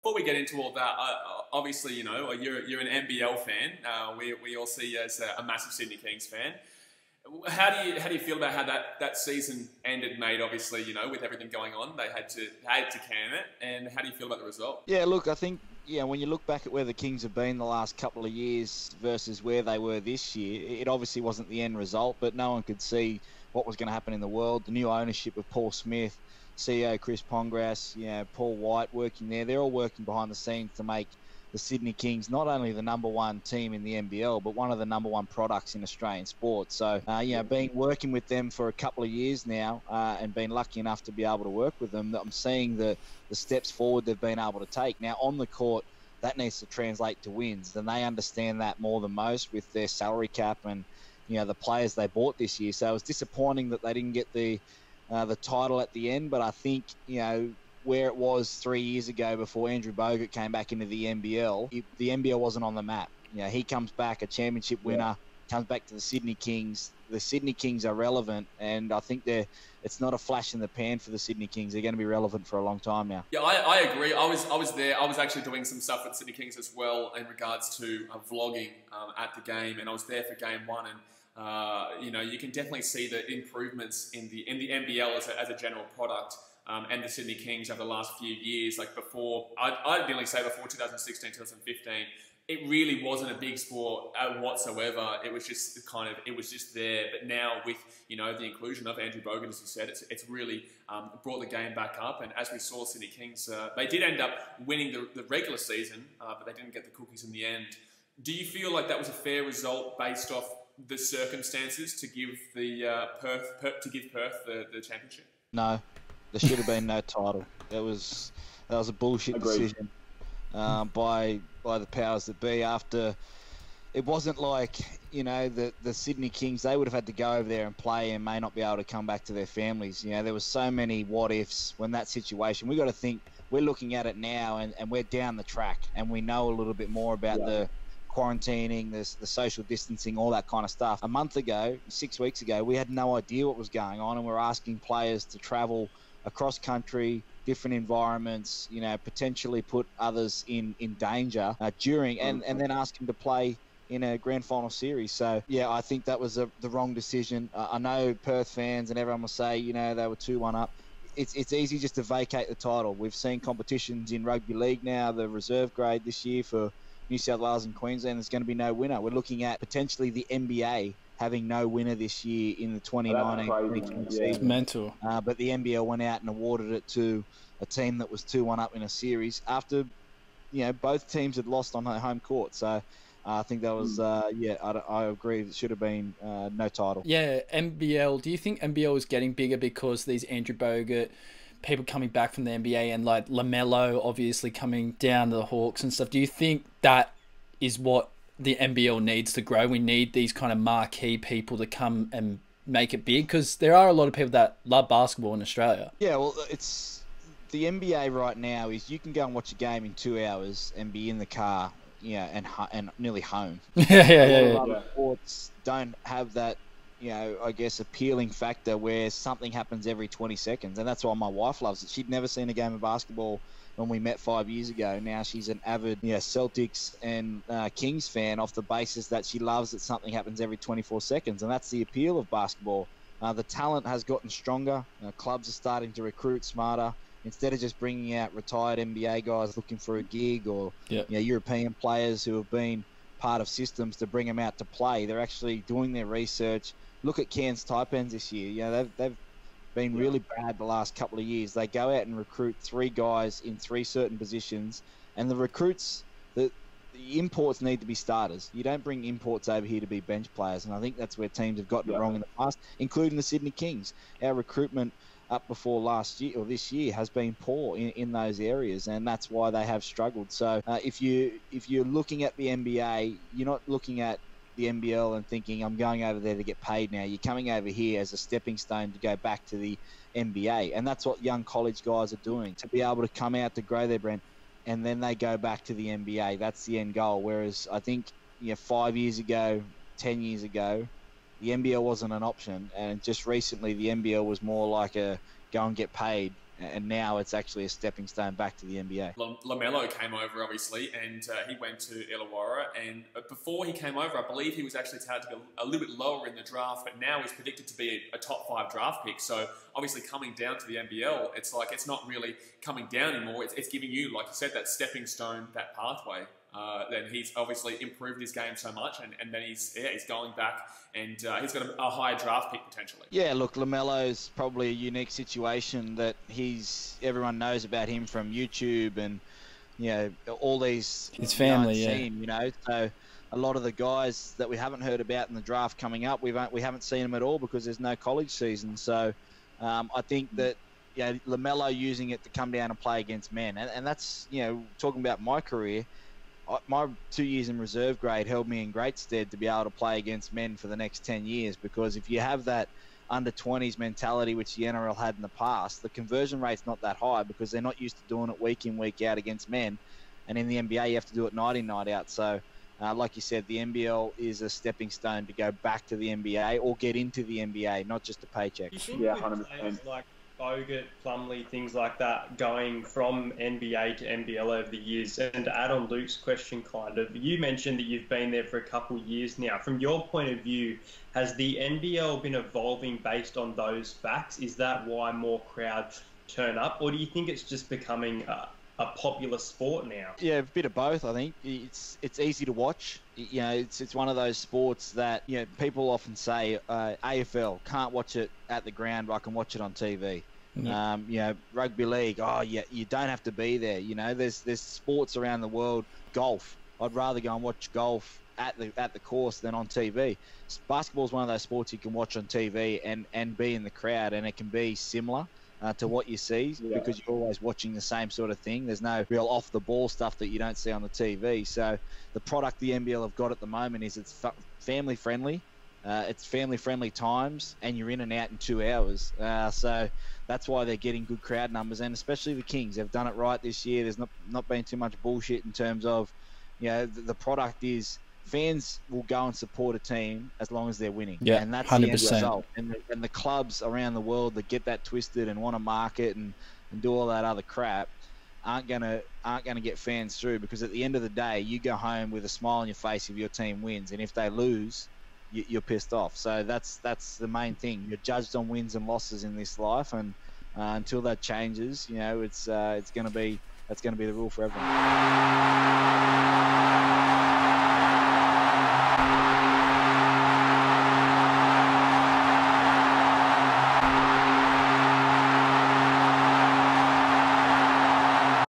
before we get into all that, obviously, you know, you're an NBL fan. We all see you as a massive Sydney Kings fan. How do you feel about how that season ended, mate? Obviously, you know, with everything going on, they had to can it. And how do you feel about the result? Yeah, look, I think when you look back at where the Kings have been the last couple of years versus where they were this year, it obviously wasn't the end result, but no one could see what was going to happen in the world. The new ownership of Paul Smith, CEO Chris Pongras, Paul White working there. They're all working behind the scenes to make the Sydney Kings not only the #1 team in the NBL, but one of the #1 products in Australian sport. So, working with them for a couple of years now and been lucky enough to be able to work with them, I'm seeing the steps forward they've been able to take. Now, on the court, that needs to translate to wins, and they understand that more than most with their salary cap and, the players they bought this year. So it was disappointing that they didn't get the title at the end, but I think, where it was 3 years ago before Andrew Bogut came back into the NBL, the NBL wasn't on the map. He comes back, a championship winner, comes back to the Sydney Kings. The Sydney Kings are relevant, and I think it's not a flash in the pan for the Sydney Kings. They're going to be relevant for a long time now. Yeah, I agree. I was there. I was actually doing some stuff at Sydney Kings as well in regards to vlogging at the game, and I was there for game one. And you can definitely see the improvements in the NBL as a general product. And the Sydney Kings over the last few years, like before, I'd nearly say before 2016, 2015, it really wasn't a big sport whatsoever. It was just it was just there. But now with, the inclusion of Andrew Bogut, as you said, it's really brought the game back up. And as we saw, Sydney Kings, they did end up winning the regular season, but they didn't get the cookies in the end. Do you feel like that was a fair result based off the circumstances to give Perth the championship? No. There should have been no title. That was a bullshit decision by the powers that be. After it wasn't like the Sydney Kings, they would have had to go over there and play and may not be able to come back to their families. There was so many what ifs when that situation. We got to think. We're looking at it now and we're down the track and we know a little bit more about the quarantining, the social distancing, all that kind of stuff. A month ago, 6 weeks ago, we had no idea what was going on, and we're asking players to travel across country, different environments, potentially put others in danger during, and then ask them to play in a grand final series. So, I think that was the wrong decision. I know Perth fans and everyone will say, they were 2-1 up. It's easy just to vacate the title. We've seen competitions in rugby league now, the reserve grade this year for New South Wales and Queensland, there's going to be no winner. We're looking at potentially the NBA having no winner this year in the 2019-2020 season. It's mental. But the NBL went out and awarded it to a team that was 2-1 up in a series after, both teams had lost on their home court. So I think that was, I agree. It should have been no title. Yeah, NBL. Do you think NBL is getting bigger because these Andrew Bogut people coming back from the NBA and like LaMelo obviously coming down to the Hawks and stuff? Do you think that is what the NBL needs to grow? We need these kind of marquee people to come and make it big, because there are a lot of people that love basketball in Australia. Yeah, well, it's the NBA right now is you can go and watch a game in 2 hours and be in the car, and nearly home. Yeah. Sports don't have that, I guess, appealing factor where something happens every 20 seconds. And that's why my wife loves it. She'd never seen a game of basketball when we met 5 years ago. Now she's an avid Celtics and Kings fan off the basis that she loves that something happens every 24 seconds. And that's the appeal of basketball. The talent has gotten stronger. Clubs are starting to recruit smarter. Instead of just bringing out retired NBA guys looking for a gig or European players who have been part of systems to bring them out to play, they're actually doing their research. Look at Cairns Taipans this year. They've been really bad the last couple of years. They go out and recruit 3 guys in 3 certain positions, and the recruits, the imports need to be starters. You don't bring imports over here to be bench players, and I think that's where teams have gotten it wrong in the past, including the Sydney Kings. Our recruitment up before last year or this year has been poor in those areas, and that's why they have struggled. So if you're looking at the NBA, you're not looking at the NBL and thinking, I'm going over there to get paid now. You're coming over here as a stepping stone to go back to the NBA. And that's what young college guys are doing, to be able to come out to grow their brand, and then they go back to the NBA. That's the end goal. Whereas I think 5 years ago, 10 years ago, the NBL wasn't an option. And just recently, the NBL was more like a go and get paid and now it's actually a stepping stone back to the NBA. LaMelo came over, obviously, and he went to Illawarra. And before he came over, I believe he was actually touted to be a little bit lower in the draft, but now he's predicted to be a top 5 draft pick. So obviously coming down to the NBL, it's like it's not really coming down anymore. It's giving you, like you said, that stepping stone, that pathway. Then he's obviously improved his game so much, and then he's going back, and he's got a higher draft pick potentially. Yeah, look, LaMelo's probably a unique situation that everyone knows about him from YouTube and all these his family, seen, so a lot of the guys that we haven't heard about in the draft coming up, we haven't seen them at all because there's no college season. So I think that LaMelo using it to come down and play against men, and that's talking about my career. My 2 years in reserve grade held me in great stead to be able to play against men for the next 10 years, because if you have that under-20s mentality, which the NRL had in the past, the conversion rate's not that high because they're not used to doing it week in, week out against men. And in the NBA, you have to do it night in, night out. So, like you said, the NBL is a stepping stone to go back to the NBA or get into the NBA, not just a paycheck. You think 100%. Like Bogut, Plumlee, things like that, going from NBA to NBL over the years. And to add on Luke's question, you mentioned that you've been there for a couple of years now. From your point of view, has the NBL been evolving based on those facts? Is that why more crowds turn up? Or do you think it's just becoming a popular sport now? Yeah, a bit of both, I think. It's easy to watch. It's one of those sports that people often say AFL, can't watch it at the ground, but I can watch it on TV. Rugby league, you don't have to be there. There's sports around the world. Golf, I'd rather go and watch golf at the course than on TV. Basketball is one of those sports you can watch on TV and be in the crowd, and it can be similar to what you see because you're always watching the same sort of thing. There's no real off-the-ball stuff that you don't see on the TV. So the product the NBL have got at the moment is it's family-friendly. It's family-friendly times, and you're in and out in 2 hours. So that's why they're getting good crowd numbers, and especially the Kings. They've done it right this year. There's not been too much bullshit in terms of, the product is fans will go and support a team as long as they're winning. Yeah, and that's 100%. the end result. And the clubs around the world that get that twisted and want to market and do all that other crap aren't gonna get fans through, because at the end of the day, you go home with a smile on your face if your team wins, and if they lose, you're pissed off. So that's the main thing. You're judged on wins and losses in this life, and until that changes, that's going to be the rule for everyone.